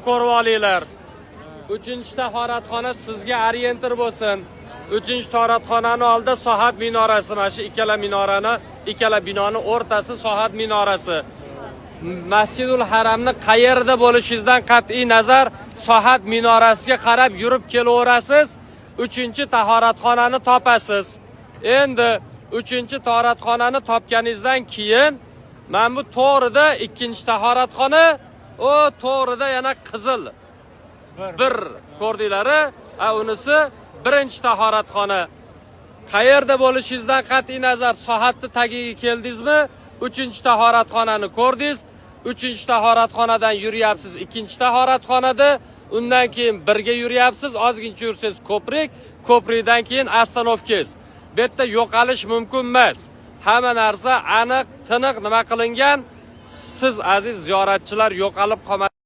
Ko'rib olinglar. 3-tahoratxona sizga orientir bo'lsin. 3-tahoratxonani oldida sohat minorasi, mana shu ikkala binoni o'rtasi sohat minorasi. Masjidul Haramni qayerda bo'lishingizdan qat'iy nazar sohat minorasiga qarab yurib kelaverasiz. 3-tahoratxonani topasiz. Endi 3-tahoratxonani topganingizdan keyin mana bu to'g'rida 2-tahoratxona, o to'g'rida yana qizil bir ko'rdinglar, unisi 1-tahoratxona. Qayerda bo'lishingizdan qat'iy nazar soatni tagiga keldingizmi, 3-tahoratxonani ko'rdingiz, 3-tahoratxonadan yuryapsiz 2-tahoratxonada, undan keyin birga yuryapsiz, ozgincha yursangiz ko'prikdan keyin ostanovkangiz. Bu yerda yo'qolish mumkin emas. Hamma narsa aniq, tiniq nima qilingan. Siz aziz ziyoratchilar yo'qolib qolmaysiz.